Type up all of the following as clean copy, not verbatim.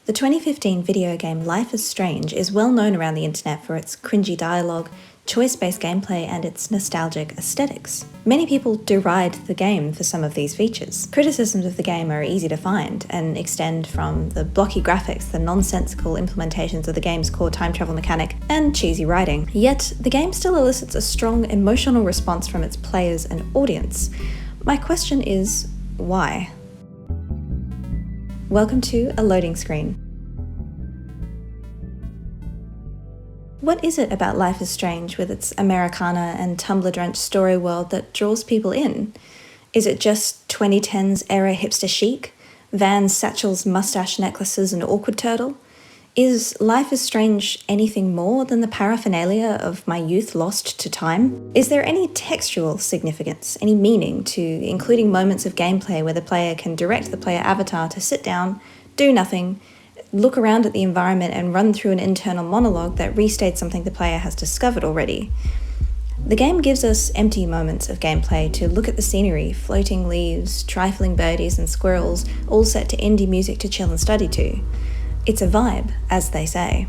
The 2015 video game Life is Strange is well known around the internet for its cringy dialogue, choice-based gameplay, and its nostalgic aesthetics. Many people deride the game for some of these features. Criticisms of the game are easy to find and extend from the blocky graphics, the nonsensical implementations of the game's core time travel mechanic, and cheesy writing. Yet, the game still elicits a strong emotional response from its players and audience. My question is, why? Welcome to A Loading Screen. What is it about Life is Strange with its Americana and Tumblr-drenched story world that draws people in? Is it just 2010s era hipster chic, Vans, satchels, mustache necklaces, and awkward turtle? Is Life is Strange anything more than the paraphernalia of my youth lost to time? Is there any textual significance, any meaning to including moments of gameplay where the player can direct the player avatar to sit down, do nothing, look around at the environment and run through an internal monologue that restates something the player has discovered already? The game gives us empty moments of gameplay to look at the scenery, floating leaves, trifling birdies and squirrels, all set to indie music to chill and study to. It's a vibe, as they say.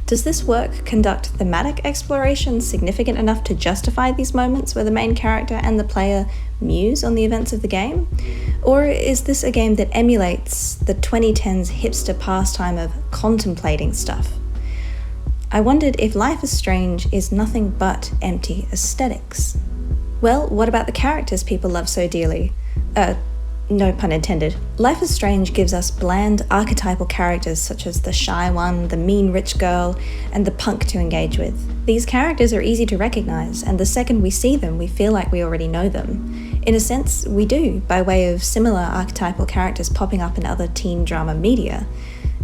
Does this work conduct thematic exploration significant enough to justify these moments where the main character and the player muse on the events of the game? Or is this a game that emulates the 2010s hipster pastime of contemplating stuff? I wondered if Life is Strange is nothing but empty aesthetics. Well, what about the characters people love so dearly? No pun intended. Life is Strange gives us bland, archetypal characters such as the shy one, the mean rich girl, and the punk to engage with. These characters are easy to recognize, and the second we see them, we feel like we already know them. In a sense, we do, by way of similar archetypal characters popping up in other teen drama media.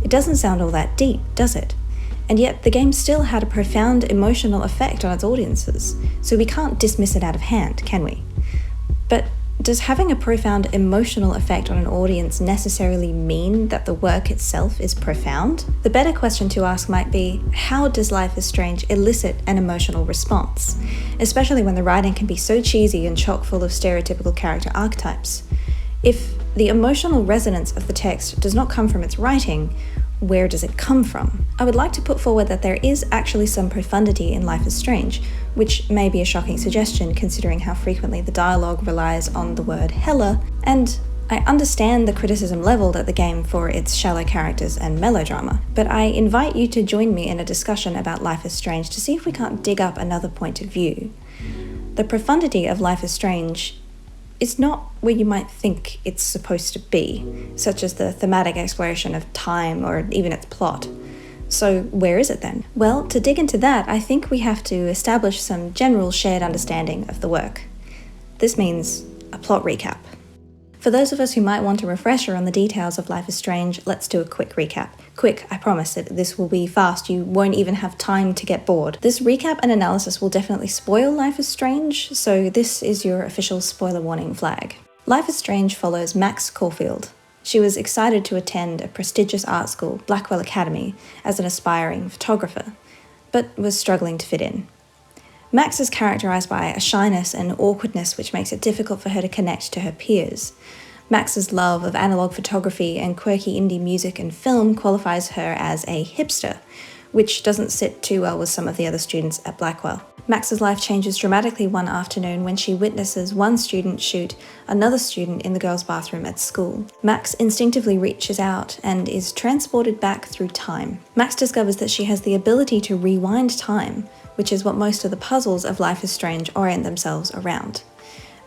It doesn't sound all that deep, does it? And yet, the game still had a profound emotional effect on its audiences, so we can't dismiss it out of hand, can we? But does having a profound emotional effect on an audience necessarily mean that the work itself is profound? The better question to ask might be, how does Life is Strange elicit an emotional response? Especially when the writing can be so cheesy and chock full of stereotypical character archetypes. If the emotional resonance of the text does not come from its writing, where does it come from? I would like to put forward that there is actually some profundity in Life is Strange, which may be a shocking suggestion considering how frequently the dialogue relies on the word hella, and I understand the criticism levelled at the game for its shallow characters and melodrama, but I invite you to join me in a discussion about Life is Strange to see if we can't dig up another point of view. The profundity of Life is Strange is not where you might think it's supposed to be, such as the thematic exploration of time or even its plot. So where is it then? Well, to dig into that, I think we have to establish some general shared understanding of the work. This means a plot recap. For those of us who might want a refresher on the details of Life is Strange, let's do a quick recap. Quick, I promise it. This will be fast. You won't even have time to get bored. This recap and analysis will definitely spoil Life is Strange, so this is your official spoiler warning flag. Life is Strange follows Max Caulfield. She was excited to attend a prestigious art school, Blackwell Academy, as an aspiring photographer, but was struggling to fit in. Max is characterized by a shyness and awkwardness which makes it difficult for her to connect to her peers. Max's love of analog photography and quirky indie music and film qualifies her as a hipster, which doesn't sit too well with some of the other students at Blackwell. Max's life changes dramatically one afternoon when she witnesses one student shoot another student in the girls' bathroom at school. Max instinctively reaches out and is transported back through time. Max discovers that she has the ability to rewind time, which is what most of the puzzles of Life is Strange orient themselves around.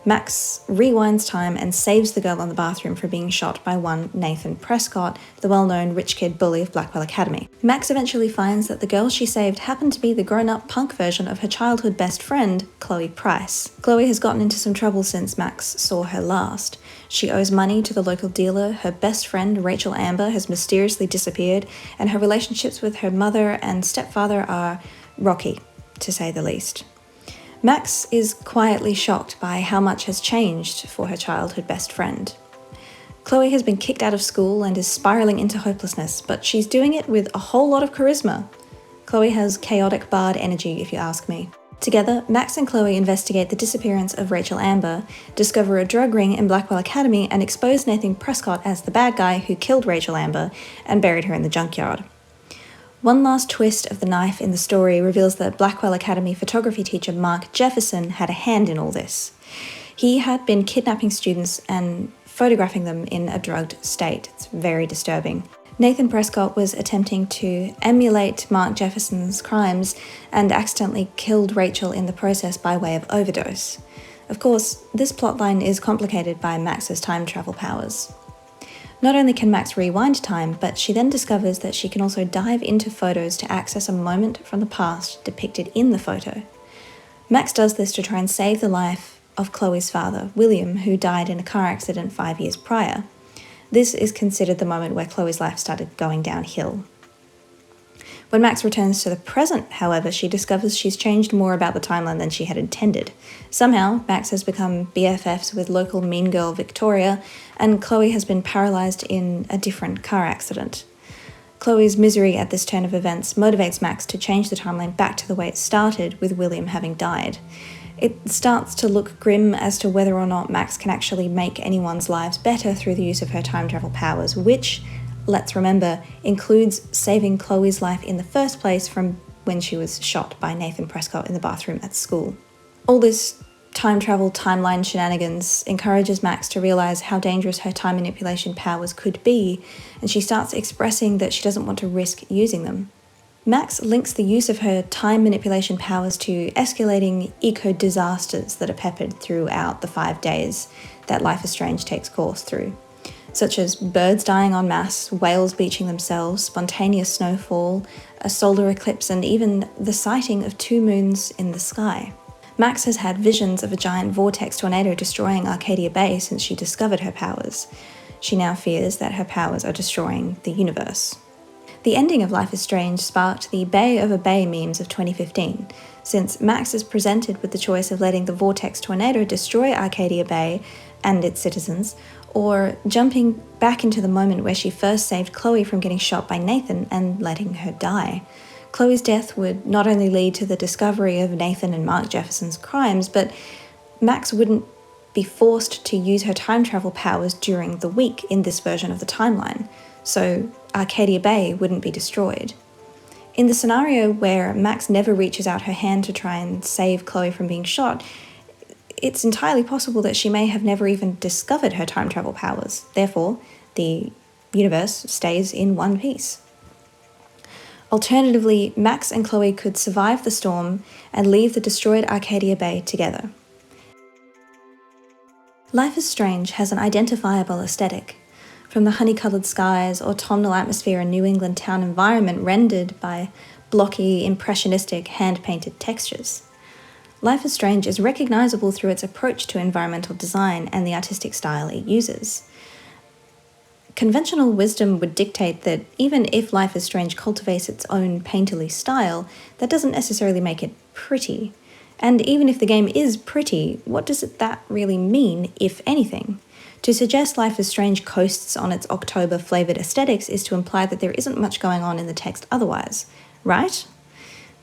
Max rewinds time and saves the girl in the bathroom from being shot by one Nathan Prescott, the well-known rich kid bully of Blackwell Academy. Max eventually finds that the girl she saved happened to be the grown-up punk version of her childhood best friend, Chloe Price. Chloe has gotten into some trouble since Max saw her last. She owes money to the local dealer, her best friend, Rachel Amber, has mysteriously disappeared, and her relationships with her mother and stepfather are rocky, to say the least. Max is quietly shocked by how much has changed for her childhood best friend. Chloe has been kicked out of school and is spiraling into hopelessness, but she's doing it with a whole lot of charisma. Chloe has chaotic bard energy, if you ask me. Together, Max and Chloe investigate the disappearance of Rachel Amber, discover a drug ring in Blackwell Academy, and expose Nathan Prescott as the bad guy who killed Rachel Amber and buried her in the junkyard. One last twist of the knife in the story reveals that Blackwell Academy photography teacher Mark Jefferson had a hand in all this. He had been kidnapping students and photographing them in a drugged state. It's very disturbing. Nathan Prescott was attempting to emulate Mark Jefferson's crimes and accidentally killed Rachel in the process by way of overdose. Of course, this plotline is complicated by Max's time travel powers. Not only can Max rewind time, but she then discovers that she can also dive into photos to access a moment from the past depicted in the photo. Max does this to try and save the life of Chloe's father, William, who died in a car accident 5 years prior. This is considered the moment where Chloe's life started going downhill. When Max returns to the present, however, she discovers she's changed more about the timeline than she had intended. Somehow, Max has become BFFs with local mean girl Victoria, and Chloe has been paralysed in a different car accident. Chloe's misery at this turn of events motivates Max to change the timeline back to the way it started, with William having died. It starts to look grim as to whether or not Max can actually make anyone's lives better through the use of her time travel powers, which, let's remember, includes saving Chloe's life in the first place from when she was shot by Nathan Prescott in the bathroom at school. All this time travel timeline shenanigans encourages Max to realise how dangerous her time manipulation powers could be, and she starts expressing that she doesn't want to risk using them. Max links the use of her time manipulation powers to escalating eco-disasters that are peppered throughout the 5 days that Life is Strange takes course through, such as birds dying en masse, whales beaching themselves, spontaneous snowfall, a solar eclipse, and even the sighting of 2 moons in the sky. Max has had visions of a giant vortex tornado destroying Arcadia Bay since she discovered her powers. She now fears that her powers are destroying the universe. The ending of Life is Strange sparked the Bay Over Bay memes of 2015, since Max is presented with the choice of letting the vortex tornado destroy Arcadia Bay and its citizens, or jumping back into the moment where she first saved Chloe from getting shot by Nathan and letting her die. Chloe's death would not only lead to the discovery of Nathan and Mark Jefferson's crimes, but Max wouldn't be forced to use her time travel powers during the week in this version of the timeline, so Arcadia Bay wouldn't be destroyed. In the scenario where Max never reaches out her hand to try and save Chloe from being shot, it's entirely possible that she may have never even discovered her time travel powers. Therefore, the universe stays in one piece. Alternatively, Max and Chloe could survive the storm and leave the destroyed Arcadia Bay together. Life is Strange has an identifiable aesthetic, from the honey-coloured skies, autumnal atmosphere and New England town environment rendered by blocky, impressionistic, hand-painted textures. Life is Strange is recognisable through its approach to environmental design and the artistic style it uses. Conventional wisdom would dictate that even if Life is Strange cultivates its own painterly style, that doesn't necessarily make it pretty. And even if the game is pretty, what does that really mean, if anything? To suggest Life is Strange coasts on its October-flavoured aesthetics is to imply that there isn't much going on in the text otherwise, right?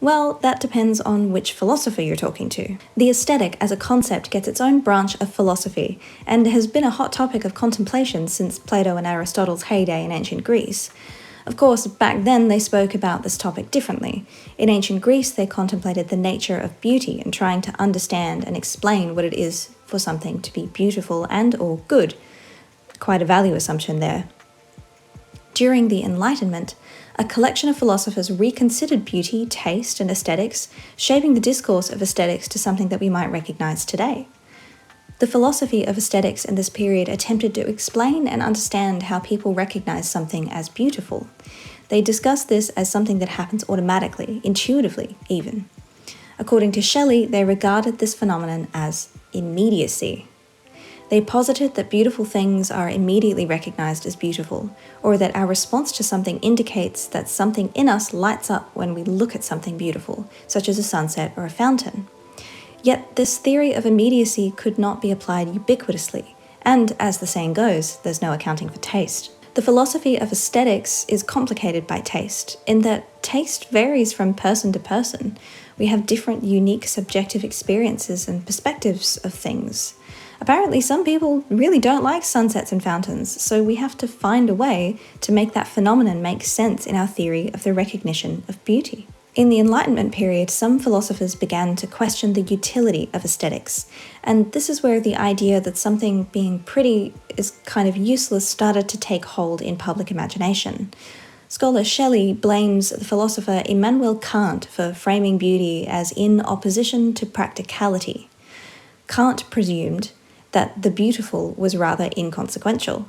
Well, that depends on which philosopher you're talking to. The aesthetic as a concept gets its own branch of philosophy, and has been a hot topic of contemplation since Plato and Aristotle's heyday in ancient Greece. Of course, back then they spoke about this topic differently. In ancient Greece, they contemplated the nature of beauty and trying to understand and explain what it is for something to be beautiful and or good. Quite a value assumption there. During the Enlightenment, a collection of philosophers reconsidered beauty, taste, and aesthetics, shaping the discourse of aesthetics to something that we might recognise today. The philosophy of aesthetics in this period attempted to explain and understand how people recognise something as beautiful. They discussed this as something that happens automatically, intuitively even. According to Shelley, they regarded this phenomenon as immediacy. They posited that beautiful things are immediately recognised as beautiful, or that our response to something indicates that something in us lights up when we look at something beautiful, such as a sunset or a fountain. Yet this theory of immediacy could not be applied ubiquitously, and as the saying goes, there's no accounting for taste. The philosophy of aesthetics is complicated by taste, in that taste varies from person to person. We have different, unique, subjective experiences and perspectives of things. Apparently, some people really don't like sunsets and fountains, so we have to find a way to make that phenomenon make sense in our theory of the recognition of beauty. In the Enlightenment period, some philosophers began to question the utility of aesthetics, and this is where the idea that something being pretty is kind of useless started to take hold in public imagination. Scholar Shelley blames the philosopher Immanuel Kant for framing beauty as in opposition to practicality. Kant presumed that the beautiful was rather inconsequential.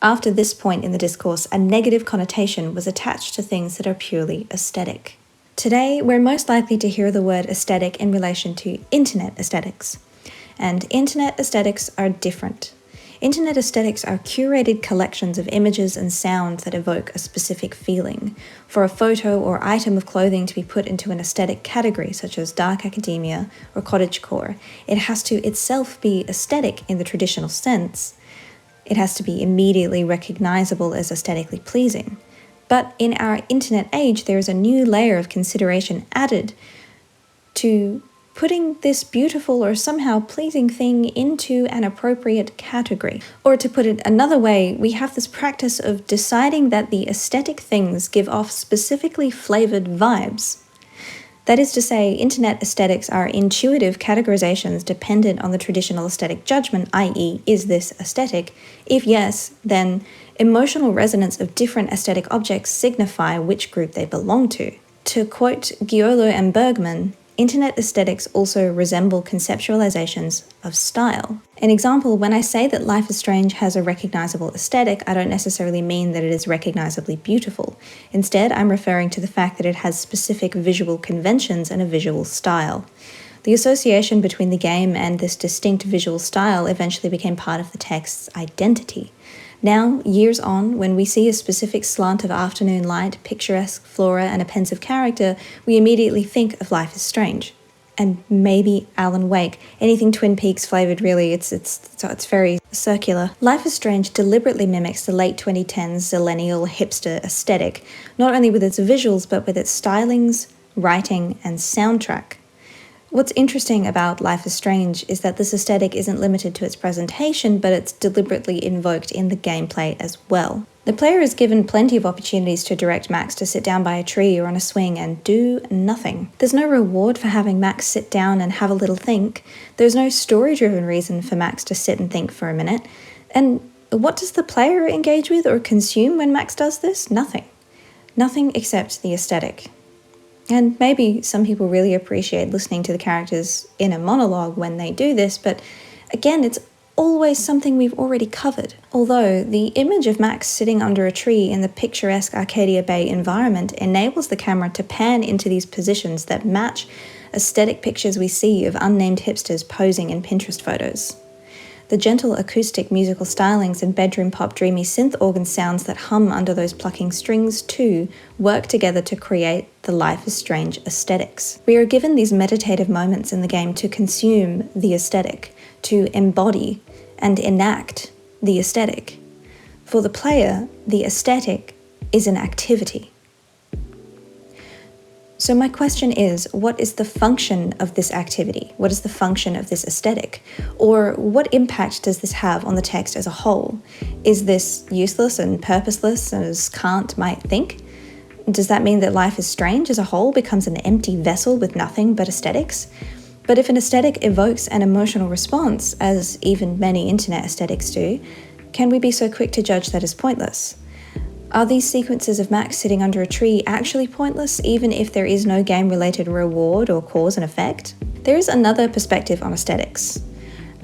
After this point in the discourse, a negative connotation was attached to things that are purely aesthetic. Today, we're most likely to hear the word aesthetic in relation to internet aesthetics. And internet aesthetics are different. Internet aesthetics are curated collections of images and sounds that evoke a specific feeling. For a photo or item of clothing to be put into an aesthetic category, such as dark academia or cottagecore, it has to itself be aesthetic in the traditional sense. It has to be immediately recognizable as aesthetically pleasing. But in our internet age, there is a new layer of consideration added to putting this beautiful or somehow pleasing thing into an appropriate category. Or to put it another way, we have this practice of deciding that the aesthetic things give off specifically flavored vibes. That is to say, internet aesthetics are intuitive categorizations dependent on the traditional aesthetic judgment, i.e., is this aesthetic? If yes, then emotional resonance of different aesthetic objects signify which group they belong to. To quote Giolo and Bergman, internet aesthetics also resemble conceptualizations of style. An example, when I say that Life is Strange has a recognizable aesthetic, I don't necessarily mean that it is recognizably beautiful. Instead, I'm referring to the fact that it has specific visual conventions and a visual style. The association between the game and this distinct visual style eventually became part of the text's identity. Now, years on, when we see a specific slant of afternoon light, picturesque flora, and a pensive character, we immediately think of Life is Strange. And maybe Alan Wake. Anything Twin Peaks flavoured, really, it's very circular. Life is Strange deliberately mimics the late 2010s zillennial hipster aesthetic, not only with its visuals, but with its stylings, writing, and soundtrack. What's interesting about Life is Strange is that this aesthetic isn't limited to its presentation, but it's deliberately invoked in the gameplay as well. The player is given plenty of opportunities to direct Max to sit down by a tree or on a swing and do nothing. There's no reward for having Max sit down and have a little think. There's no story-driven reason for Max to sit and think for a minute. And what does the player engage with or consume when Max does this? Nothing. Nothing except the aesthetic. And maybe some people really appreciate listening to the characters in a monologue when they do this, but again, it's always something we've already covered. Although the image of Max sitting under a tree in the picturesque Arcadia Bay environment enables the camera to pan into these positions that match aesthetic pictures we see of unnamed hipsters posing in Pinterest photos. The gentle acoustic musical stylings and bedroom pop dreamy synth organ sounds that hum under those plucking strings too work together to create the Life is Strange aesthetics. We are given these meditative moments in the game to consume the aesthetic, to embody and enact the aesthetic. For the player, the aesthetic is an activity. So my question is, what is the function of this activity? What is the function of this aesthetic? Or what impact does this have on the text as a whole? Is this useless and purposeless as Kant might think? Does that mean that Life is Strange as a whole becomes an empty vessel with nothing but aesthetics? But if an aesthetic evokes an emotional response, as even many internet aesthetics do, can we be so quick to judge that as pointless? Are these sequences of Max sitting under a tree actually pointless, even if there is no game-related reward or cause and effect? There is another perspective on aesthetics.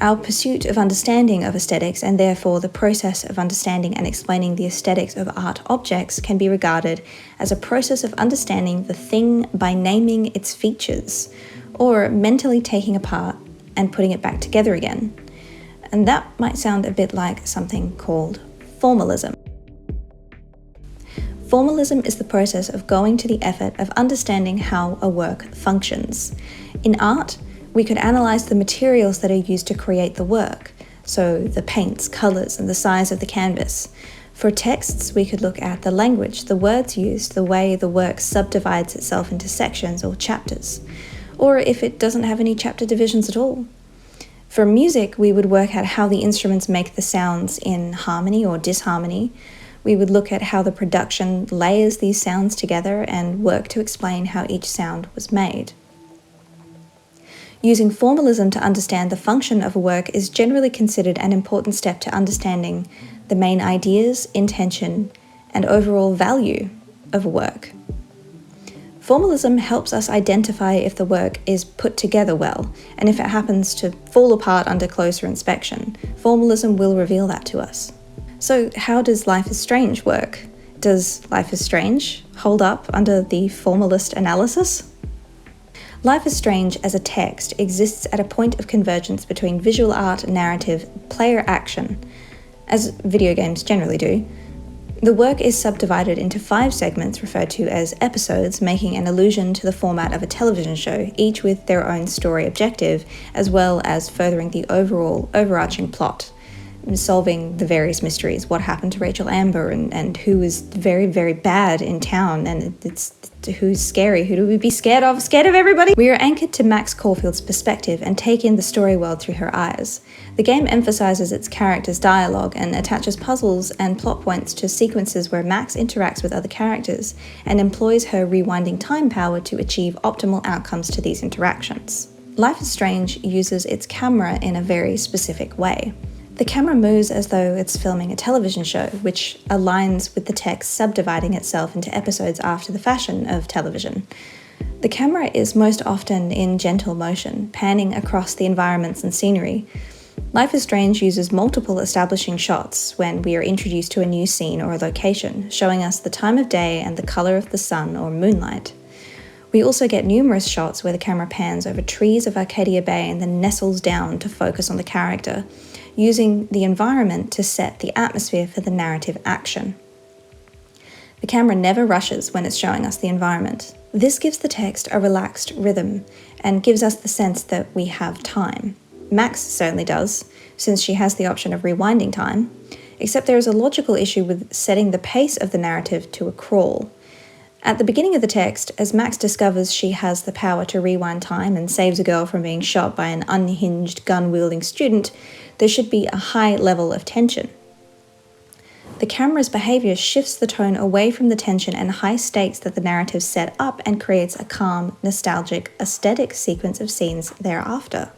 Our pursuit of understanding of aesthetics, and therefore the process of understanding and explaining the aesthetics of art objects, can be regarded as a process of understanding the thing by naming its features, or mentally taking apart and putting it back together again. And that might sound a bit like something called formalism. Formalism is the process of going to the effort of understanding how a work functions. In art, we could analyze the materials that are used to create the work, so the paints, colors, and the size of the canvas. For texts, we could look at the language, the words used, the way the work subdivides itself into sections or chapters, or if it doesn't have any chapter divisions at all. For music, we would work out how the instruments make the sounds in harmony or disharmony. We would look at how the production layers these sounds together and work to explain how each sound was made. Using formalism to understand the function of a work is generally considered an important step to understanding the main ideas, intention, and overall value of a work. Formalism helps us identify if the work is put together well, and if it happens to fall apart under closer inspection. Formalism will reveal that to us. So how does Life is Strange work? Does Life is Strange hold up under the formalist analysis? Life is Strange as a text exists at a point of convergence between visual art, narrative, player action, as video games generally do. The work is subdivided into 5 segments referred to as episodes, making an allusion to the format of a television show, each with their own story objective, as well as furthering the overall overarching plot, solving the various mysteries. What happened to Rachel Amber and who is very, very bad in town, and it's who's scary, who do we be scared of? Scared of everybody? We are anchored to Max Caulfield's perspective and take in the story world through her eyes. The game emphasizes its characters' dialogue and attaches puzzles and plot points to sequences where Max interacts with other characters and employs her rewinding time power to achieve optimal outcomes to these interactions. Life is Strange uses its camera in a very specific way. The camera moves as though it's filming a television show, which aligns with the text subdividing itself into episodes after the fashion of television. The camera is most often in gentle motion, panning across the environments and scenery. Life is Strange uses multiple establishing shots when we are introduced to a new scene or a location, showing us the time of day and the colour of the sun or moonlight. We also get numerous shots where the camera pans over trees of Arcadia Bay and then nestles down to focus on the character, using the environment to set the atmosphere for the narrative action. The camera never rushes when it's showing us the environment. This gives the text a relaxed rhythm and gives us the sense that we have time. Max certainly does, since she has the option of rewinding time, except there is a logical issue with setting the pace of the narrative to a crawl. At the beginning of the text, as Max discovers she has the power to rewind time and saves a girl from being shot by an unhinged gun-wielding student, there should be a high level of tension. The camera's behaviour shifts the tone away from the tension and high stakes that the narrative set up and creates a calm, nostalgic, aesthetic sequence of scenes thereafter.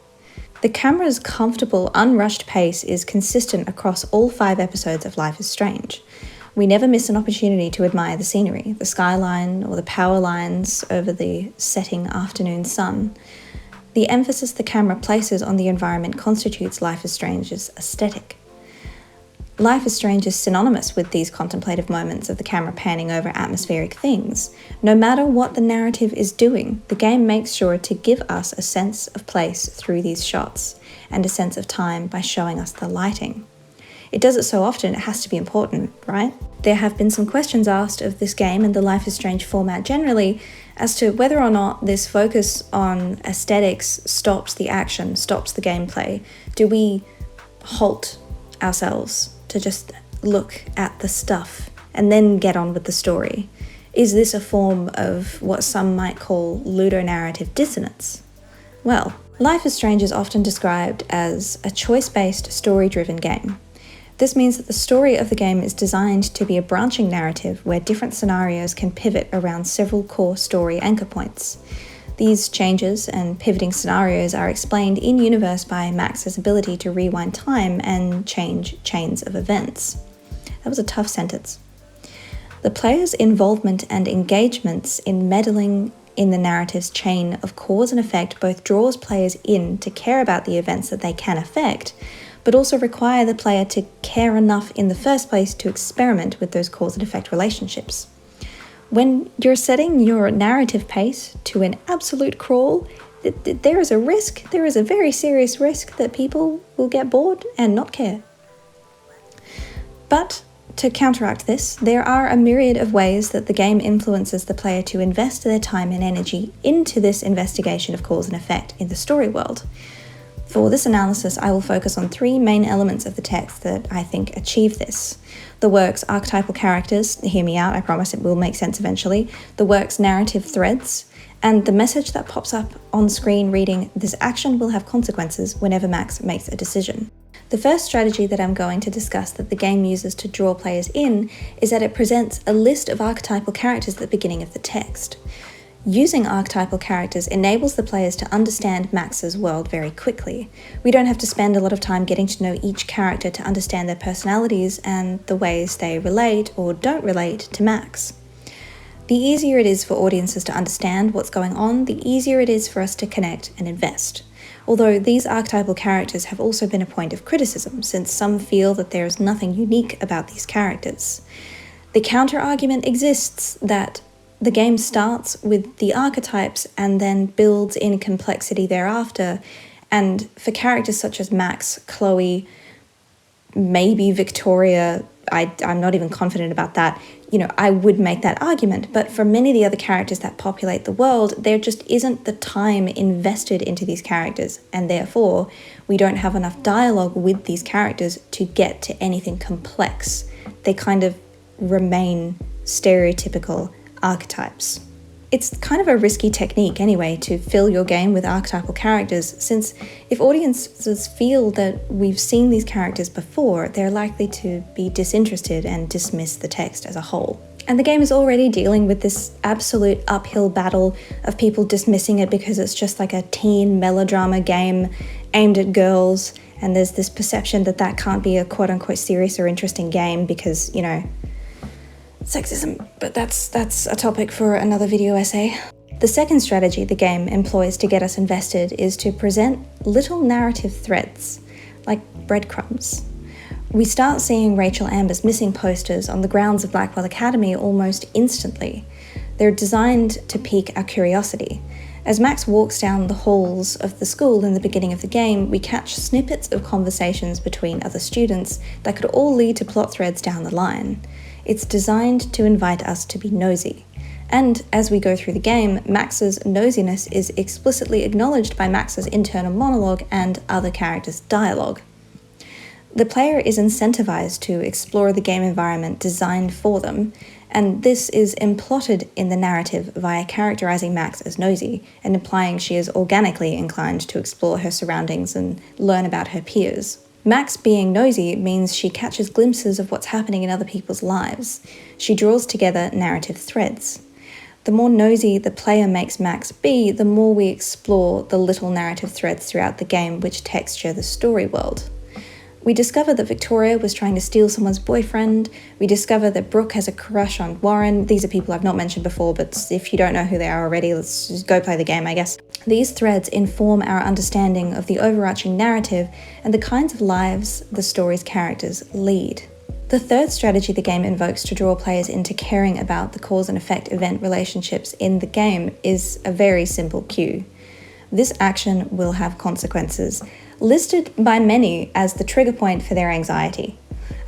The camera's comfortable, unrushed pace is consistent across all 5 episodes of Life is Strange. We never miss an opportunity to admire the scenery, the skyline, or the power lines over the setting afternoon sun. The emphasis the camera places on the environment constitutes Life is Strange's aesthetic. Life is Strange is synonymous with these contemplative moments of the camera panning over atmospheric things. No matter what the narrative is doing, the game makes sure to give us a sense of place through these shots, and a sense of time by showing us the lighting. It does it so often it has to be important, right? There have been some questions asked of this game and the Life is Strange format generally as to whether or not this focus on aesthetics stops the action, stops the gameplay. Do we halt ourselves to just look at the stuff and then get on with the story? Is this a form of what some might call ludonarrative dissonance? Well, Life is Strange is often described as a choice-based, story-driven game. This means that the story of the game is designed to be a branching narrative where different scenarios can pivot around several core story anchor points. These changes and pivoting scenarios are explained in-universe by Max's ability to rewind time and change chains of events. That was a tough sentence. The player's involvement and engagements in meddling in the narrative's chain of cause and effect both draws players in to care about the events that they can affect, but also require the player to care enough in the first place to experiment with those cause and effect relationships. When you're setting your narrative pace to an absolute crawl, there is a risk, there is a very serious risk that people will get bored and not care. But to counteract this, there are a myriad of ways that the game influences the player to invest their time and energy into this investigation of cause and effect in the story world. For this analysis, I will focus on three main elements of the text that I think achieve this. The work's archetypal characters, hear me out, I promise it will make sense eventually, the work's narrative threads, and the message that pops up on screen reading, "This action will have consequences" whenever Max makes a decision. The first strategy that I'm going to discuss that the game uses to draw players in is that it presents a list of archetypal characters at the beginning of the text. Using archetypal characters enables the players to understand Max's world very quickly. We don't have to spend a lot of time getting to know each character to understand their personalities and the ways they relate or don't relate to Max. The easier it is for audiences to understand what's going on, the easier it is for us to connect and invest. Although these archetypal characters have also been a point of criticism, since some feel that there is nothing unique about these characters. The counter-argument exists that the game starts with the archetypes and then builds in complexity thereafter, and for characters such as Max, Chloe, maybe Victoria, I'm not even confident about that, I would make that argument, but for many of the other characters that populate the world, there just isn't the time invested into these characters, and therefore we don't have enough dialogue with these characters to get to anything complex. They kind of remain stereotypical archetypes. It's kind of a risky technique anyway to fill your game with archetypal characters, since if audiences feel that we've seen these characters before, they're likely to be disinterested and dismiss the text as a whole. And the game is already dealing with this absolute uphill battle of people dismissing it because it's just like a teen melodrama game aimed at girls, and there's this perception that that can't be a quote-unquote serious or interesting game because, sexism, but that's a topic for another video essay. The second strategy the game employs to get us invested is to present little narrative threads, like breadcrumbs. We start seeing Rachel Amber's missing posters on the grounds of Blackwell Academy almost instantly. They're designed to pique our curiosity. As Max walks down the halls of the school in the beginning of the game, we catch snippets of conversations between other students that could all lead to plot threads down the line. It's designed to invite us to be nosy. And as we go through the game, Max's nosiness is explicitly acknowledged by Max's internal monologue and other characters' dialogue. The player is incentivized to explore the game environment designed for them, and this is implotted in the narrative via characterizing Max as nosy and implying she is organically inclined to explore her surroundings and learn about her peers. Max being nosy means she catches glimpses of what's happening in other people's lives. She draws together narrative threads. The more nosy the player makes Max be, the more we explore the little narrative threads throughout the game which texture the story world. We discover that Victoria was trying to steal someone's boyfriend. We discover that Brooke has a crush on Warren. These are people I've not mentioned before, but if you don't know who they are already, let's just go play the game, I guess. These threads inform our understanding of the overarching narrative and the kinds of lives the story's characters lead. The third strategy the game invokes to draw players into caring about the cause and effect event relationships in the game is a very simple cue. This action will have consequences, listed by many as the trigger point for their anxiety.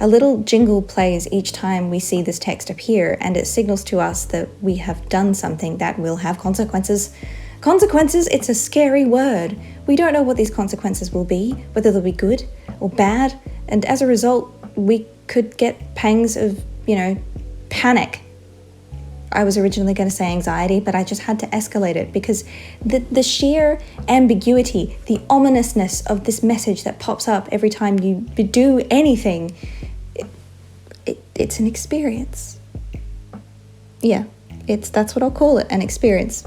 A little jingle plays each time we see this text appear, and it signals to us that we have done something that will have consequences. Consequences, it's a scary word. We don't know what these consequences will be, whether they'll be good or bad, and as a result, we could get pangs of, panic. I was originally going to say anxiety, but I just had to escalate it because the sheer ambiguity, the ominousness of this message that pops up every time you do anything, it's an experience. Yeah, that's what I'll call it, an experience.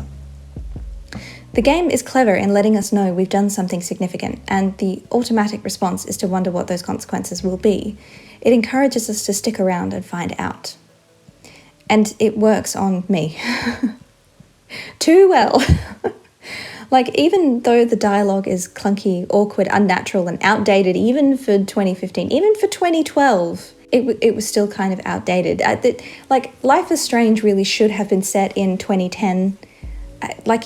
The game is clever in letting us know we've done something significant, and the automatic response is to wonder what those consequences will be. It encourages us to stick around and find out. And it works on me. Too well. Even though the dialogue is clunky, awkward, unnatural, and outdated, even for 2015, even for 2012, it was still kind of outdated. Life is Strange really should have been set in 2010.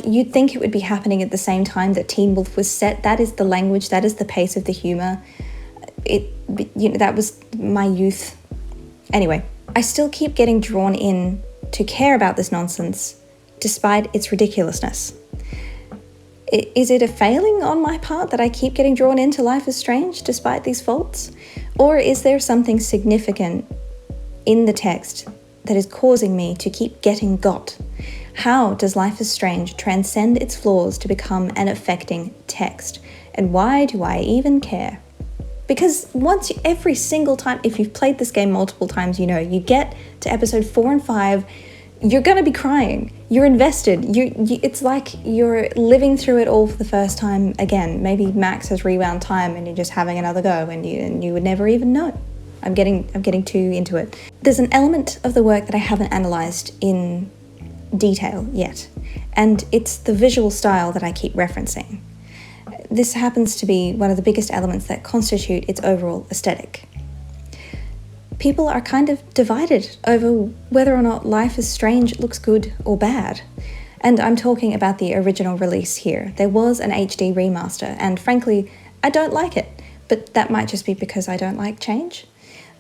You'd think it would be happening at the same time that Teen Wolf was set. That is the language, that is the pace of the humor. That was my youth. Anyway, I still keep getting drawn in to care about this nonsense, despite its ridiculousness. Is it a failing on my part that I keep getting drawn into Life is Strange despite these faults? Or is there something significant in the text that is causing me to keep getting got? How does Life is Strange transcend its flaws to become an affecting text? And why do I even care? Because every single time, if you've played this game multiple times, you get to episode 4 and 5, you're going to be crying. You're invested. It's like you're living through it all for the first time again. Maybe Max has rewound time and you're just having another go and you would never even know. I'm getting too into it. There's an element of the work that I haven't analysed in detail yet, and it's the visual style that I keep referencing. This happens to be one of the biggest elements that constitute its overall aesthetic. People are kind of divided over whether or not Life is Strange looks good or bad. And I'm talking about the original release here. There was an HD remaster, and frankly, I don't like it, but that might just be because I don't like change.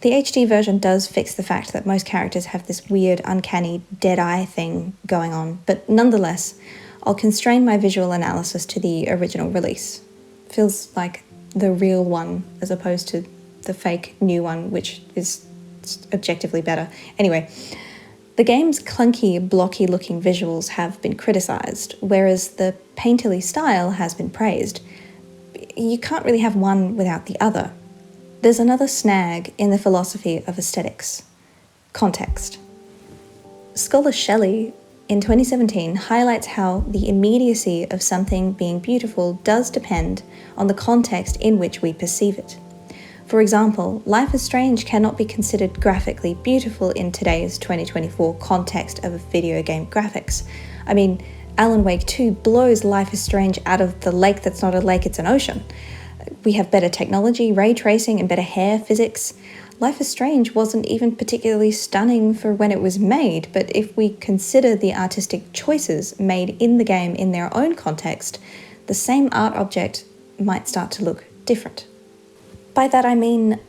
The HD version does fix the fact that most characters have this weird, uncanny, dead-eye thing going on, but nonetheless, I'll constrain my visual analysis to the original release. Feels like the real one as opposed to the fake new one, which is objectively better. Anyway, the game's clunky, blocky-looking visuals have been criticised, whereas the painterly style has been praised. You can't really have one without the other. There's another snag in the philosophy of aesthetics: context. Scholar Shelley, in 2017, highlights how the immediacy of something being beautiful does depend on the context in which we perceive it. For example, Life is Strange cannot be considered graphically beautiful in today's 2024 context of video game graphics. I mean, Alan Wake 2 blows Life is Strange out of the lake that's not a lake, it's an ocean. We have better technology, ray tracing, and better hair physics. Life is Strange wasn't even particularly stunning for when it was made, but if we consider the artistic choices made in the game in their own context, the same art object might start to look different. By that I mean,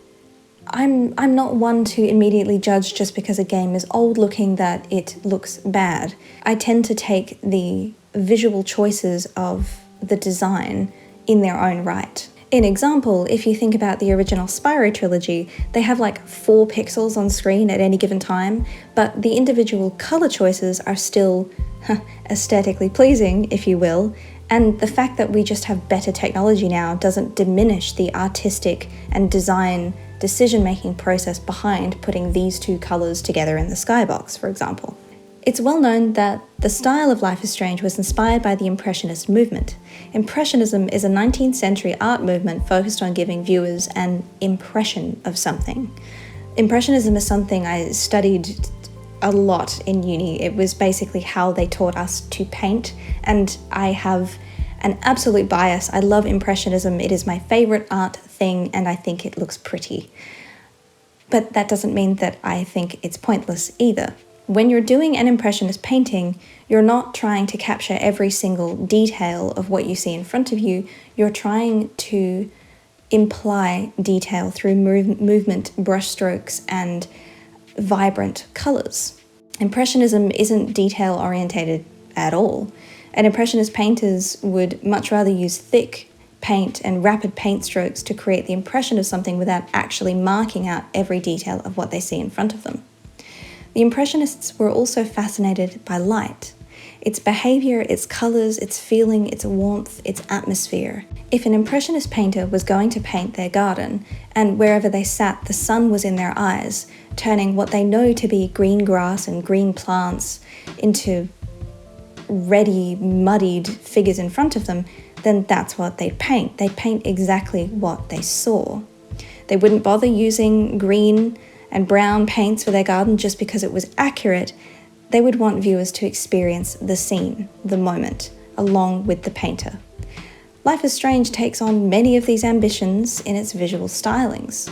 I'm not one to immediately judge just because a game is old looking that it looks bad. I tend to take the visual choices of the design in their own right. In example, if you think about the original Spyro trilogy, they have like 4 pixels on screen at any given time, but the individual colour choices are still aesthetically pleasing, if you will, and the fact that we just have better technology now doesn't diminish the artistic and design decision-making process behind putting these 2 colours together in the skybox, for example. It's well known that the style of Life is Strange was inspired by the Impressionist movement. Impressionism is a 19th century art movement focused on giving viewers an impression of something. Impressionism is something I studied a lot in uni. It was basically how they taught us to paint, and I have an absolute bias. I love Impressionism. It is my favourite art thing, and I think it looks pretty. But that doesn't mean that I think it's pointless either. When you're doing an Impressionist painting, you're not trying to capture every single detail of what you see in front of you. You're trying to imply detail through movement, brushstrokes, and vibrant colours. Impressionism isn't detail-orientated at all, and Impressionist painters would much rather use thick paint and rapid paint strokes to create the impression of something without actually marking out every detail of what they see in front of them. The Impressionists were also fascinated by light, its behaviour, its colours, its feeling, its warmth, its atmosphere. If an Impressionist painter was going to paint their garden, and wherever they sat the sun was in their eyes, turning what they know to be green grass and green plants into ready, muddied figures in front of them, then that's what they'd paint. They'd paint exactly what they saw. They wouldn't bother using green and brown paints for their garden just because it was accurate. They would want viewers to experience the scene, the moment, along with the painter. Life is Strange takes on many of these ambitions in its visual stylings.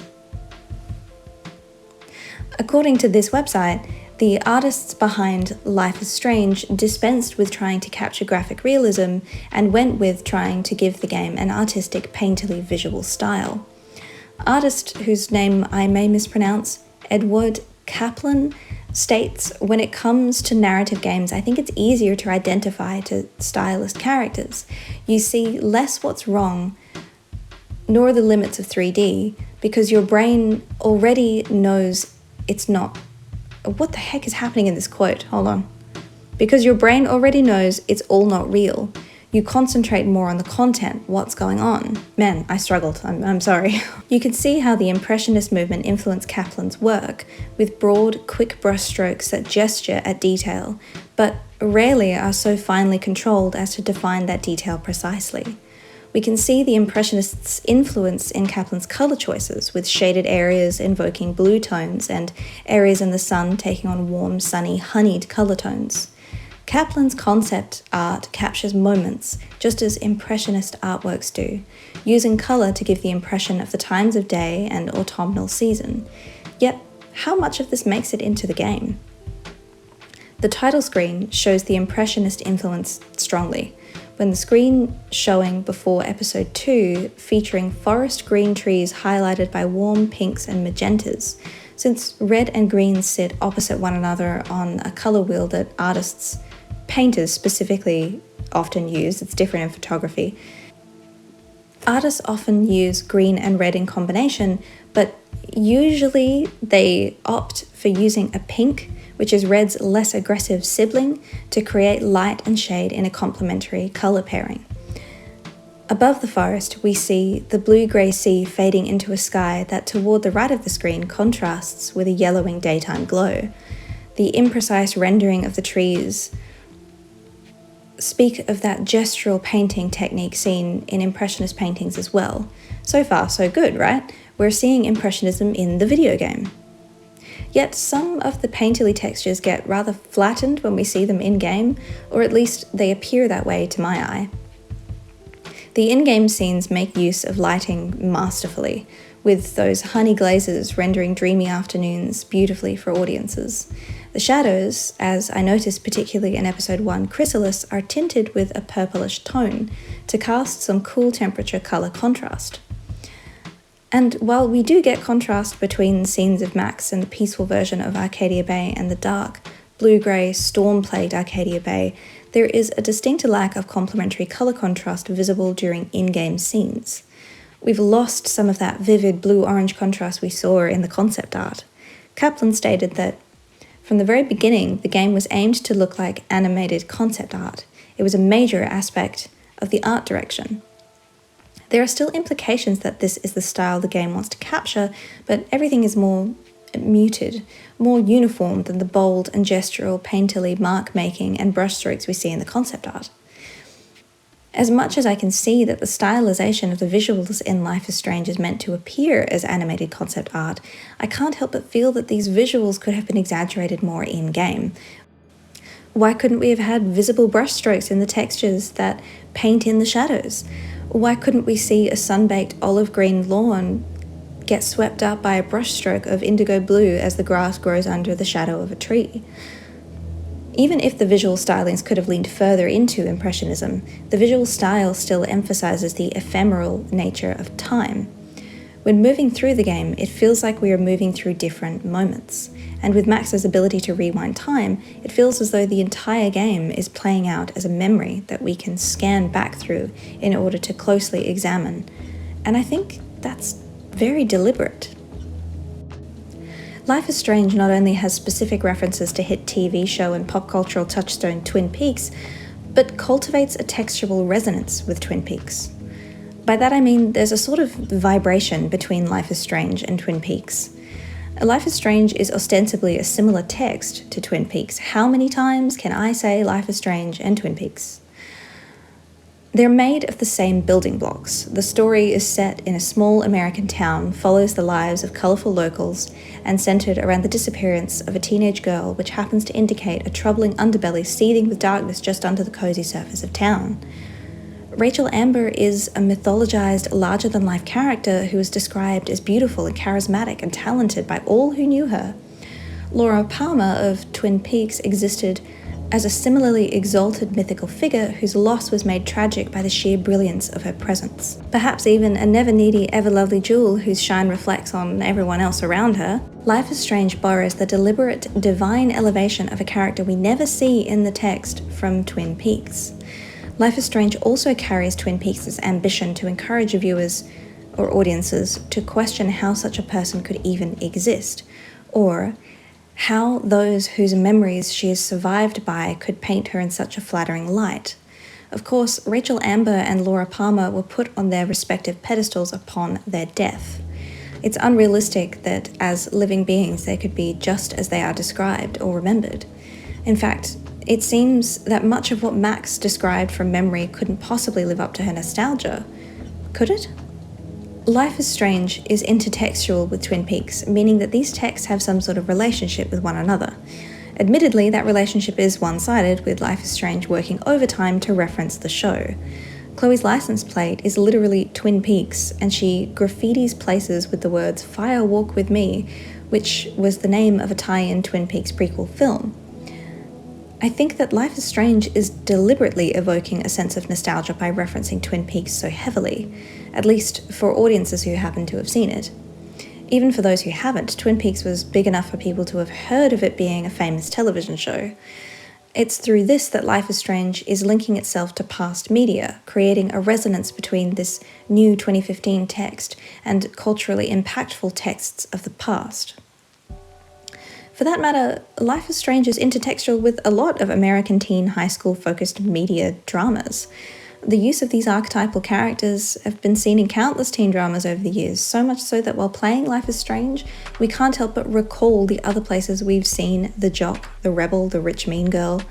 According to this website, the artists behind Life is Strange dispensed with trying to capture graphic realism and went with trying to give the game an artistic, painterly visual style. Artist whose name I may mispronounce, Edward Kaplan, states, when it comes to narrative games, I think it's easier to identify to stylist characters. You see less what's wrong, nor the limits of 3D, because your brain already knows it's not. What the heck is happening in this quote? Hold on. Because your brain already knows it's all not real. You concentrate more on the content, what's going on. Man, I struggled, I'm sorry. You can see how the Impressionist movement influenced Kaplan's work, with broad, quick brushstrokes that gesture at detail, but rarely are so finely controlled as to define that detail precisely. We can see the Impressionists' influence in Kaplan's colour choices, with shaded areas invoking blue tones and areas in the sun taking on warm, sunny, honeyed colour tones. Kaplan's concept art captures moments, just as Impressionist artworks do, using colour to give the impression of the times of day and autumnal season. Yet, how much of this makes it into the game? The title screen shows the Impressionist influence strongly, when the screen showing before episode 2 featuring forest green trees highlighted by warm pinks and magentas, since red and green sit opposite one another on a colour wheel that painters specifically often use. It's different in photography. Artists often use green and red in combination, but usually they opt for using a pink, which is red's less aggressive sibling, to create light and shade in a complementary colour pairing. Above the forest, we see the blue-grey sea fading into a sky that toward the right of the screen contrasts with a yellowing daytime glow. The imprecise rendering of the trees speak of that gestural painting technique seen in Impressionist paintings as well. So far, so good, right? We're seeing Impressionism in the video game. Yet some of the painterly textures get rather flattened when we see them in-game, or at least they appear that way to my eye. The in-game scenes make use of lighting masterfully, with those honey glazes rendering dreamy afternoons beautifully for audiences. The shadows, as I noticed particularly in episode 1 Chrysalis, are tinted with a purplish tone to cast some cool temperature colour contrast. And while we do get contrast between scenes of Max and the peaceful version of Arcadia Bay and the dark, blue-grey, storm-plagued Arcadia Bay, there is a distinct lack of complementary colour contrast visible during in-game scenes. We've lost some of that vivid blue-orange contrast we saw in the concept art. Kaplan stated that from the very beginning, the game was aimed to look like animated concept art. It was a major aspect of the art direction. There are still implications that this is the style the game wants to capture, but everything is more muted, more uniform than the bold and gestural painterly mark-making and brushstrokes we see in the concept art. As much as I can see that the stylization of the visuals in Life is Strange is meant to appear as animated concept art, I can't help but feel that these visuals could have been exaggerated more in-game. Why couldn't we have had visible brushstrokes in the textures that paint in the shadows? Why couldn't we see a sun-baked olive green lawn get swept up by a brushstroke of indigo blue as the grass grows under the shadow of a tree? Even if the visual stylings could have leaned further into Impressionism, the visual style still emphasizes the ephemeral nature of time. When moving through the game, it feels like we are moving through different moments. And with Max's ability to rewind time, it feels as though the entire game is playing out as a memory that we can scan back through in order to closely examine. And I think that's very deliberate. Life is Strange not only has specific references to hit TV show and pop cultural touchstone Twin Peaks, but cultivates a textural resonance with Twin Peaks. By that I mean there's a sort of vibration between Life is Strange and Twin Peaks. Life is Strange is ostensibly a similar text to Twin Peaks. How many times can I say Life is Strange and Twin Peaks? They're made of the same building blocks. The story is set in a small American town, follows the lives of colourful locals, and centred around the disappearance of a teenage girl, which happens to indicate a troubling underbelly seething with darkness just under the cosy surface of town. Rachel Amber is a mythologized, larger-than-life character who is described as beautiful and charismatic and talented by all who knew her. Laura Palmer of Twin Peaks existed as a similarly exalted mythical figure whose loss was made tragic by the sheer brilliance of her presence. Perhaps even a never-needy, ever-lovely jewel whose shine reflects on everyone else around her. Life is Strange borrows the deliberate, divine elevation of a character we never see in the text from Twin Peaks. Life is Strange also carries Twin Peaks' ambition to encourage viewers or audiences to question how such a person could even exist, or how those whose memories she is survived by could paint her in such a flattering light. Of course, Rachel Amber and Laura Palmer were put on their respective pedestals upon their death. It's unrealistic that as living beings they could be just as they are described or remembered. In fact, it seems that much of what Max described from memory couldn't possibly live up to her nostalgia. Could it? Life is Strange is intertextual with Twin Peaks, meaning that these texts have some sort of relationship with one another. Admittedly, that relationship is one-sided, with Life is Strange working overtime to reference the show. Chloe's license plate is literally Twin Peaks, and she graffitis places with the words "Fire Walk With Me," which was the name of a tie-in Twin Peaks prequel film. I think that Life is Strange is deliberately evoking a sense of nostalgia by referencing Twin Peaks so heavily, at least for audiences who happen to have seen it. Even for those who haven't, Twin Peaks was big enough for people to have heard of it being a famous television show. It's through this that Life is Strange is linking itself to past media, creating a resonance between this new 2015 text and culturally impactful texts of the past. For that matter, Life is Strange is intertextual with a lot of American teen high school-focused media dramas. The use of these archetypal characters have been seen in countless teen dramas over the years, so much so that while playing Life is Strange, we can't help but recall the other places we've seen the jock, the rebel, the rich mean girl.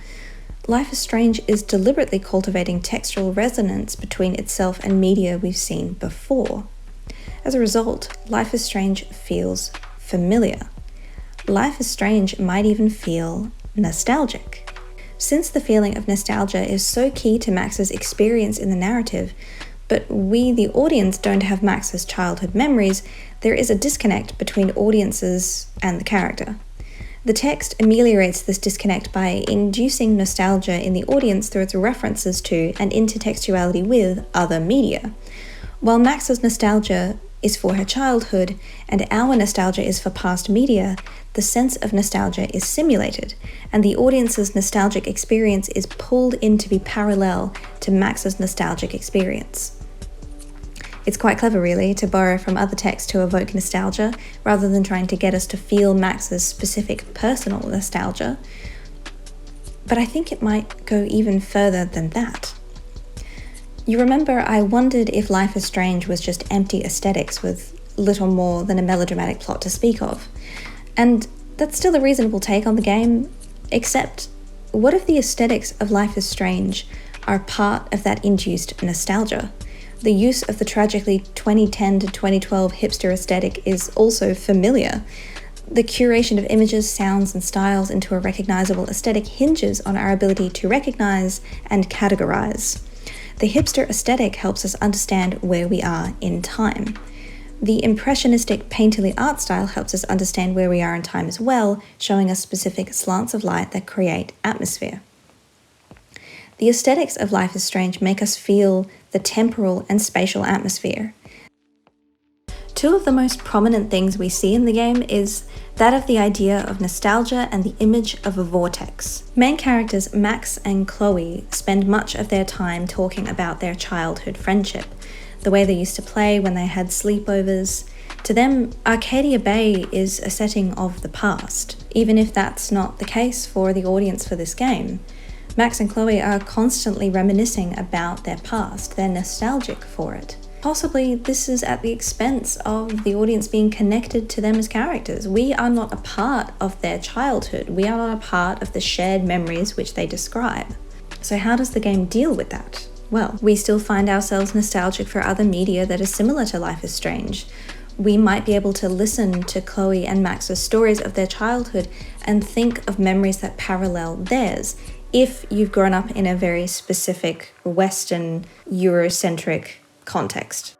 Life is Strange is deliberately cultivating textual resonance between itself and media we've seen before. As a result, Life is Strange feels familiar. Life is Strange might even feel nostalgic. Since the feeling of nostalgia is so key to Max's experience in the narrative, but we, the audience, don't have Max's childhood memories, there is a disconnect between audiences and the character. The text ameliorates this disconnect by inducing nostalgia in the audience through its references to and intertextuality with other media. While Max's nostalgia is for her childhood and our nostalgia is for past media, the sense of nostalgia is simulated, and the audience's nostalgic experience is pulled in to be parallel to Max's nostalgic experience. It's quite clever, really, to borrow from other texts to evoke nostalgia, rather than trying to get us to feel Max's specific personal nostalgia. But I think it might go even further than that. You remember I wondered if Life is Strange was just empty aesthetics with little more than a melodramatic plot to speak of. And that's still a reasonable take on the game, except what if the aesthetics of Life is Strange are part of that induced nostalgia? The use of the tragically 2010 to 2012 hipster aesthetic is also familiar. The curation of images, sounds, and styles into a recognizable aesthetic hinges on our ability to recognize and categorize. The hipster aesthetic helps us understand where we are in time. The impressionistic painterly art style helps us understand where we are in time as well, showing us specific slants of light that create atmosphere. The aesthetics of Life is Strange make us feel the temporal and spatial atmosphere. Two of the most prominent things we see in the game is that of the idea of nostalgia and the image of a vortex. Main characters Max and Chloe spend much of their time talking about their childhood friendship, the way they used to play when they had sleepovers. To them, Arcadia Bay is a setting of the past, even if that's not the case for the audience for this game. Max and Chloe are constantly reminiscing about their past, they're nostalgic for it. Possibly this is at the expense of the audience being connected to them as characters. We are not a part of their childhood. We are not a part of the shared memories which they describe. So how does the game deal with that? Well, we still find ourselves nostalgic for other media that is similar to Life is Strange. We might be able to listen to Chloe and Max's stories of their childhood and think of memories that parallel theirs, if you've grown up in a very specific Western, Eurocentric context.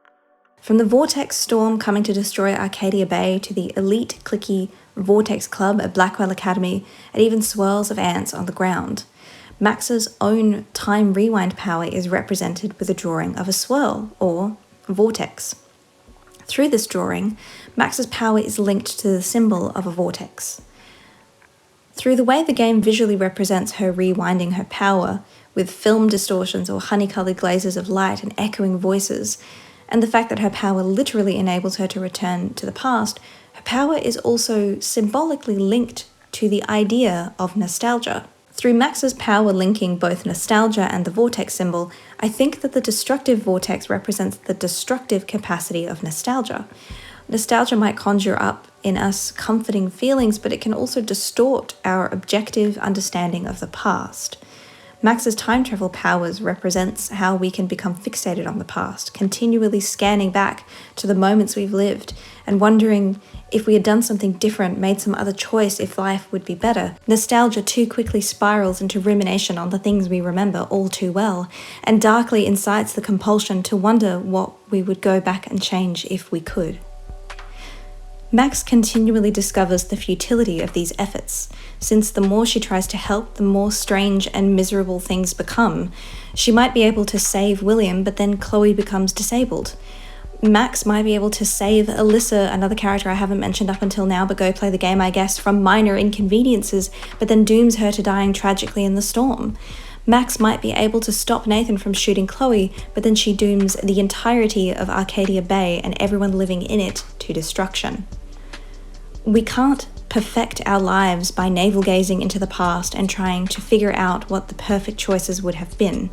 From the Vortex Storm coming to destroy Arcadia Bay to the elite cliquey Vortex Club at Blackwell Academy and even swirls of ants on the ground. Max's own time rewind power is represented with a drawing of a swirl, or vortex. Through this drawing, Max's power is linked to the symbol of a vortex. Through the way the game visually represents her rewinding her power, with film distortions or honey-coloured glazes of light and echoing voices, and the fact that her power literally enables her to return to the past, her power is also symbolically linked to the idea of nostalgia. Through Max's power linking both nostalgia and the vortex symbol, I think that the destructive vortex represents the destructive capacity of nostalgia. Nostalgia might conjure up in us comforting feelings, but it can also distort our objective understanding of the past. Max's time travel powers represents how we can become fixated on the past, continually scanning back to the moments we've lived and wondering if we had done something different, made some other choice, if life would be better. Nostalgia too quickly spirals into rumination on the things we remember all too well, and darkly incites the compulsion to wonder what we would go back and change if we could. Max continually discovers the futility of these efforts, since the more she tries to help, the more strange and miserable things become. She might be able to save William, but then Chloe becomes disabled. Max might be able to save Alyssa, another character I haven't mentioned up until now, but go play the game, I guess, from minor inconveniences, but then dooms her to dying tragically in the storm. Max might be able to stop Nathan from shooting Chloe, but then she dooms the entirety of Arcadia Bay and everyone living in it to destruction. We can't perfect our lives by navel-gazing into the past and trying to figure out what the perfect choices would have been.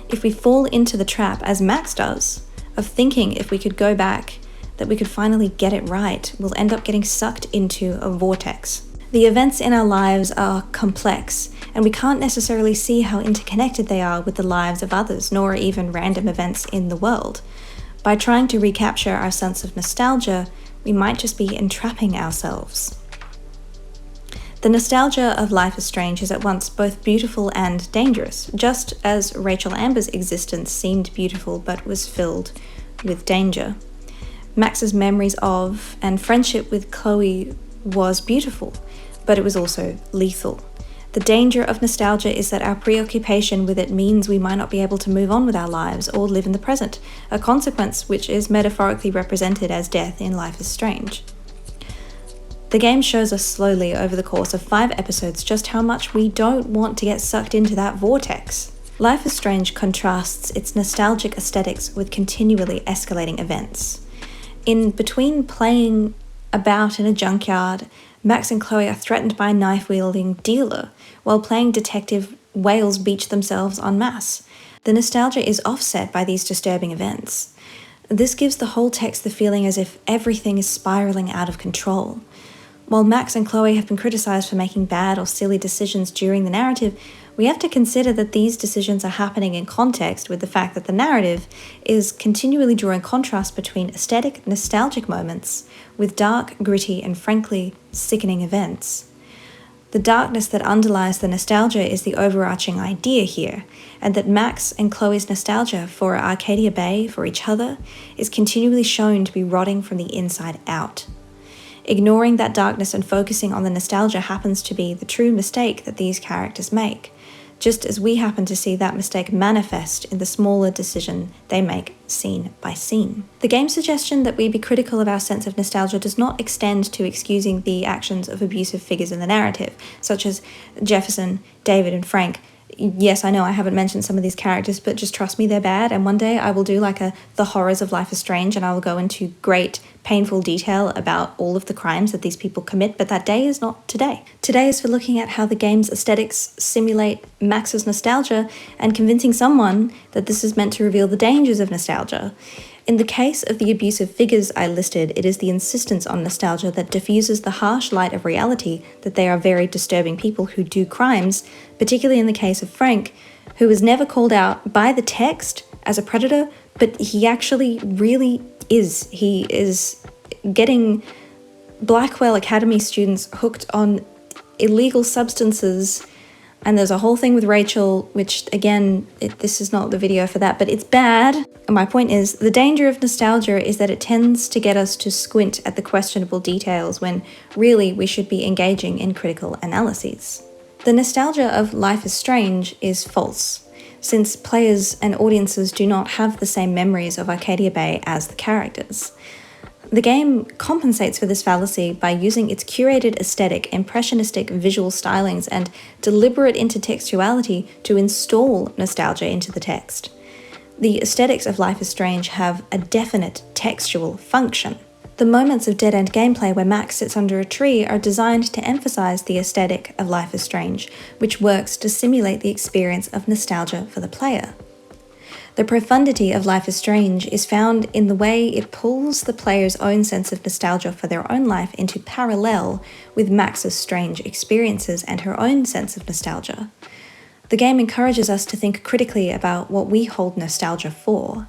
If we fall into the trap, as Max does, of thinking if we could go back, that we could finally get it right, we'll end up getting sucked into a vortex. The events in our lives are complex, and we can't necessarily see how interconnected they are with the lives of others, nor even random events in the world. By trying to recapture our sense of nostalgia, we might just be entrapping ourselves. The nostalgia of Life is Strange is at once both beautiful and dangerous, just as Rachel Amber's existence seemed beautiful but was filled with danger. Max's memories of and friendship with Chloe was beautiful, but it was also lethal. The danger of nostalgia is that our preoccupation with it means we might not be able to move on with our lives or live in the present, a consequence which is metaphorically represented as death in Life is Strange. The game shows us slowly over the course of 5 episodes just how much we don't want to get sucked into that vortex. Life is Strange contrasts its nostalgic aesthetics with continually escalating events. In between playing about in a junkyard, Max and Chloe are threatened by a knife-wielding dealer, while playing detective, whales beach themselves en masse. The nostalgia is offset by these disturbing events. This gives the whole text the feeling as if everything is spiraling out of control. While Max and Chloe have been criticized for making bad or silly decisions during the narrative, we have to consider that these decisions are happening in context with the fact that the narrative is continually drawing contrast between aesthetic, nostalgic moments with dark, gritty, and frankly, sickening events. The darkness that underlies the nostalgia is the overarching idea here, and that Max and Chloe's nostalgia for Arcadia Bay, for each other, is continually shown to be rotting from the inside out. Ignoring that darkness and focusing on the nostalgia happens to be the true mistake that these characters make, just as we happen to see that mistake manifest in the smaller decision they make scene by scene. The game's suggestion that we be critical of our sense of nostalgia does not extend to excusing the actions of abusive figures in the narrative, such as Jefferson, David, and Frank. Yes, I know I haven't mentioned some of these characters, but just trust me, they're bad, and one day I will do like the horrors of Life is Strange, and I will go into great, painful detail about all of the crimes that these people commit, but that day is not today. Today is for looking at how the game's aesthetics simulate Max's nostalgia and convincing someone that this is meant to reveal the dangers of nostalgia. In the case of the abusive figures I listed, it is the insistence on nostalgia that diffuses the harsh light of reality that they are very disturbing people who do crimes, particularly in the case of Frank, who is never called out by the text as a predator, but he actually really is. He is getting Blackwell Academy students hooked on illegal substances. And there's a whole thing with Rachel, which, again, this is not the video for that, but it's bad. And my point is, the danger of nostalgia is that it tends to get us to squint at the questionable details when really we should be engaging in critical analyses. The nostalgia of Life is Strange is false, since players and audiences do not have the same memories of Arcadia Bay as the characters. The game compensates for this fallacy by using its curated aesthetic, impressionistic visual stylings, and deliberate intertextuality to install nostalgia into the text. The aesthetics of Life is Strange have a definite textual function. The moments of dead-end gameplay where Max sits under a tree are designed to emphasize the aesthetic of Life is Strange, which works to simulate the experience of nostalgia for the player. The profundity of Life is Strange is found in the way it pulls the player's own sense of nostalgia for their own life into parallel with Max's strange experiences and her own sense of nostalgia. The game encourages us to think critically about what we hold nostalgia for.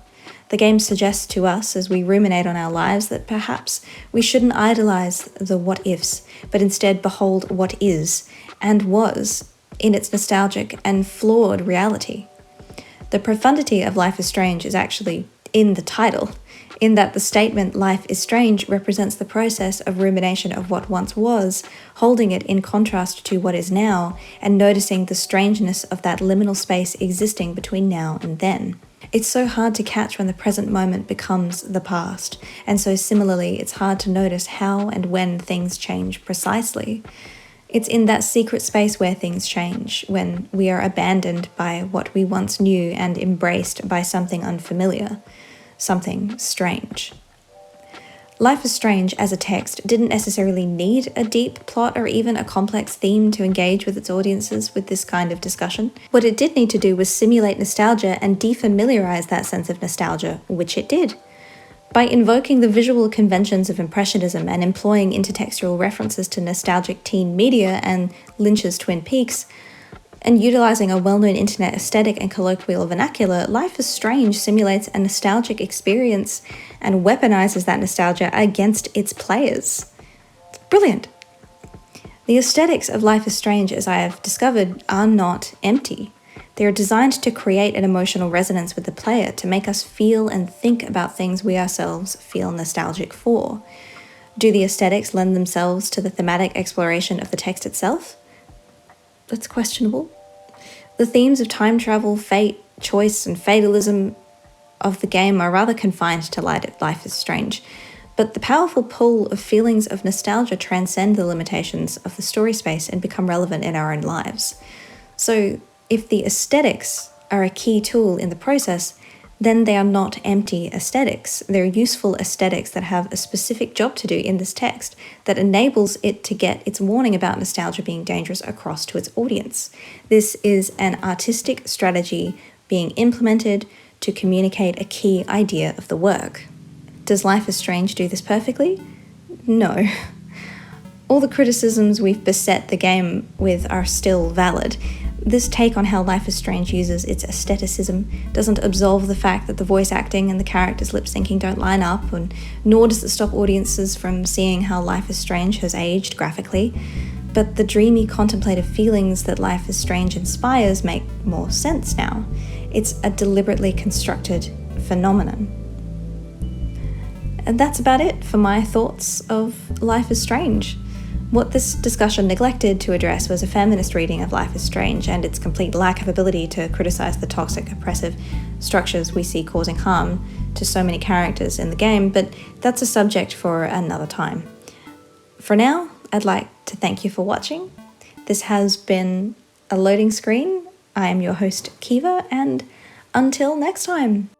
The game suggests to us, as we ruminate on our lives, that perhaps we shouldn't idolize the what-ifs, but instead behold what is, and was, in its nostalgic and flawed reality. The profundity of Life is Strange is actually in the title, in that the statement Life is Strange represents the process of rumination of what once was, holding it in contrast to what is now, and noticing the strangeness of that liminal space existing between now and then. It's so hard to catch when the present moment becomes the past, and so similarly it's hard to notice how and when things change precisely. It's in that secret space where things change, when we are abandoned by what we once knew and embraced by something unfamiliar, something strange. Life is Strange as a text didn't necessarily need a deep plot or even a complex theme to engage with its audiences with this kind of discussion. What it did need to do was simulate nostalgia and defamiliarize that sense of nostalgia, which it did. By invoking the visual conventions of Impressionism and employing intertextual references to nostalgic teen media and Lynch's Twin Peaks, and utilizing a well-known internet aesthetic and colloquial vernacular, Life is Strange simulates a nostalgic experience and weaponizes that nostalgia against its players. It's brilliant. The aesthetics of Life is Strange, as I have discovered, are not empty. They are designed to create an emotional resonance with the player, to make us feel and think about things we ourselves feel nostalgic for. Do the aesthetics lend themselves to the thematic exploration of the text itself? That's questionable. The themes of time travel, fate, choice, and fatalism of the game are rather confined to Life is Strange, but the powerful pull of feelings of nostalgia transcend the limitations of the story space and become relevant in our own lives. So, if the aesthetics are a key tool in the process, then they are not empty aesthetics. They're useful aesthetics that have a specific job to do in this text that enables it to get its warning about nostalgia being dangerous across to its audience. This is an artistic strategy being implemented to communicate a key idea of the work. Does Life is Strange do this perfectly? No. All the criticisms we've beset the game with are still valid. This take on how Life is Strange uses its aestheticism doesn't absolve the fact that the voice acting and the characters lip syncing don't line up, and nor does it stop audiences from seeing how Life is Strange has aged graphically. But the dreamy contemplative feelings that Life is Strange inspires make more sense now. It's a deliberately constructed phenomenon. And that's about it for my thoughts of Life is Strange. What this discussion neglected to address was a feminist reading of Life is Strange and its complete lack of ability to criticize the toxic, oppressive structures we see causing harm to so many characters in the game, but that's a subject for another time. For now, I'd like to thank you for watching. This has been a loading screen. I am your host, Kiva, and until next time.